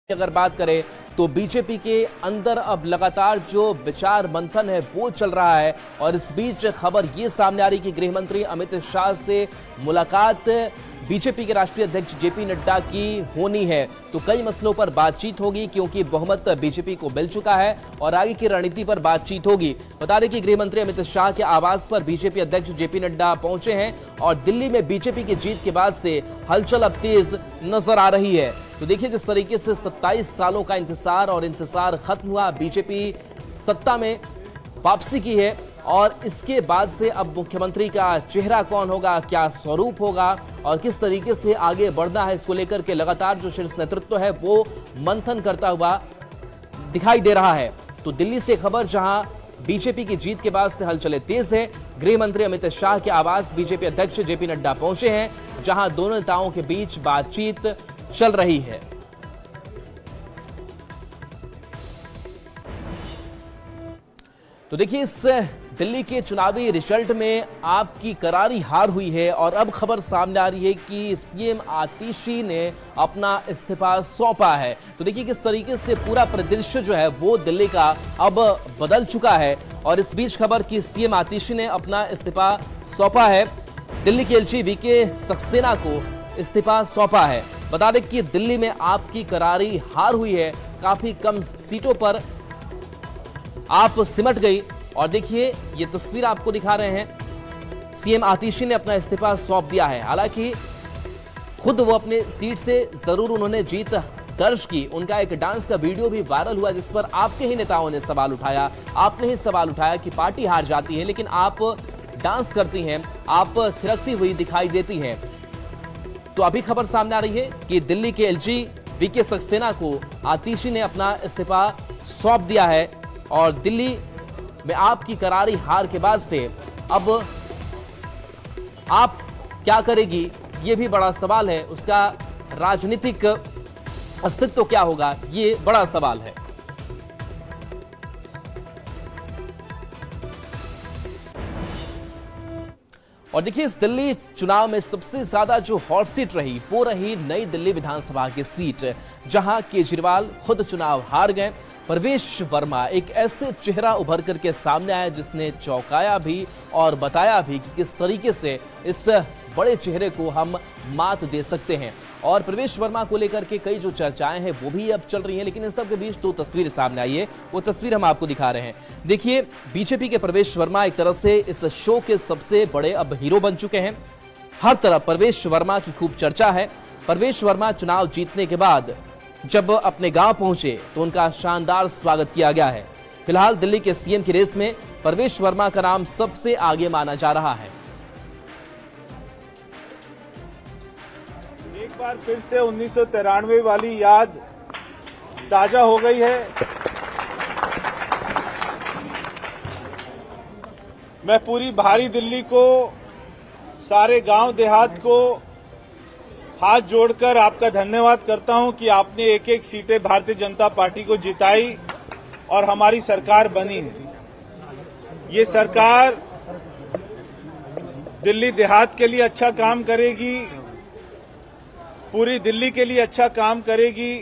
अगर बात करें तो बीजेपी के अंदर अब लगातार जो विचार मंथन है वो चल रहा है और इस बीच खबर ये सामने आ रही कि गृह मंत्री अमित शाह से मुलाकात बीजेपी के राष्ट्रीय अध्यक्ष जेपी नड्डा की होनी है। तो कई मसलों पर बातचीत होगी क्योंकि बहुमत बीजेपी को मिल चुका है और आगे की रणनीति पर बातचीत होगी। बता दें कि गृह मंत्री अमित शाह के आवास पर बीजेपी अध्यक्ष जेपी नड्डा पहुंचे हैं और दिल्ली में बीजेपी की जीत के बाद से हलचल अब तेज नजर आ रही है। तो देखिए जिस तरीके से 27 सालों का इंतजार खत्म हुआ, बीजेपी सत्ता में वापसी की है और इसके बाद से अब मुख्यमंत्री का चेहरा कौन होगा, क्या स्वरूप होगा और किस तरीके से आगे बढ़ना है, इसको लेकर के लगातार जो शीर्ष नेतृत्व है वो मंथन करता हुआ दिखाई दे रहा है। तो दिल्ली से खबर, जहां बीजेपी की जीत के बाद से हलचलें तेज है। गृह मंत्री अमित शाह के आवास बीजेपी अध्यक्ष जेपी नड्डा पहुंचे हैं, जहां दोनों नेताओं के बीच बातचीत चल रही है। तो देखिए इस दिल्ली के चुनावी रिजल्ट में आपकी करारी हार हुई है और अब खबर सामने आ रही है कि सीएम आतिशी ने अपना इस्तीफा सौंपा है। तो देखिए किस तरीके से पूरा परिदृश्य जो है वो दिल्ली का अब बदल चुका है और इस बीच खबर कि सीएम आतिशी ने अपना इस्तीफा सौंपा है, दिल्ली के एलजी वीके सक्सेना को इस्तीफा सौंपा है। बता दें कि दिल्ली में आपकी करारी हार हुई है, काफी कम सीटों पर आप सिमट गई और देखिए ये तस्वीर आपको दिखा रहे हैं। सीएम आतिशी ने अपना इस्तीफा सौंप दिया है। हालांकि खुद वो अपने सीट से जरूर उन्होंने जीत दर्ज की। उनका एक डांस का वीडियो भी वायरल हुआ जिस पर आपके ही नेताओं ने सवाल उठाया। आपने ही सवाल उठाया कि पार्टी हार जाती है लेकिन आप डांस करती हैं, आप थिरकती हुई दिखाई देती हैं। तो अभी खबर सामने आ रही है कि दिल्ली के एलजी वीके सक्सेना को आतिशी ने अपना इस्तीफा सौंप दिया है और दिल्ली में आपकी करारी हार के बाद से अब आप क्या करेगी ये भी बड़ा सवाल है। उसका राजनीतिक अस्तित्व क्या होगा ये बड़ा सवाल है। और देखिए इस दिल्ली चुनाव में सबसे ज्यादा जो हॉट सीट रही वो रही नई दिल्ली विधानसभा की सीट, जहां केजरीवाल खुद चुनाव हार गए। प्रवेश वर्मा एक ऐसे चेहरा उभर करके सामने आया जिसने चौंकाया भी और बताया भी कि किस तरीके से इस बड़े चेहरे को हम मात दे सकते हैं। और प्रवेश वर्मा को लेकर के कई जो चर्चाएं हैं वो भी अब चल रही हैं, लेकिन इन सब के बीच दो तस्वीर सामने आई है, वो तस्वीर हम आपको दिखा रहे हैं। देखिए बीजेपी के प्रवेश वर्मा एक तरह से इस शो के सबसे बड़े अब हीरो बन चुके हैं। हर तरफ प्रवेश वर्मा की खूब चर्चा है। प्रवेश वर्मा चुनाव जीतने के बाद जब अपने गांव पहुंचे तो उनका शानदार स्वागत किया गया है। फिलहाल दिल्ली के सीएम की रेस में प्रवेश वर्मा का नाम सबसे आगे माना जा रहा है। एक बार फिर से 1993 वाली याद ताजा हो गई है। मैं पूरी भारी दिल्ली को, सारे गांव देहात को हाथ जोड़कर आपका धन्यवाद करता हूं कि आपने एक एक सीटें भारतीय जनता पार्टी को जिताई और हमारी सरकार बनी। ये सरकार दिल्ली देहात के लिए अच्छा काम करेगी, पूरी दिल्ली के लिए अच्छा काम करेगी।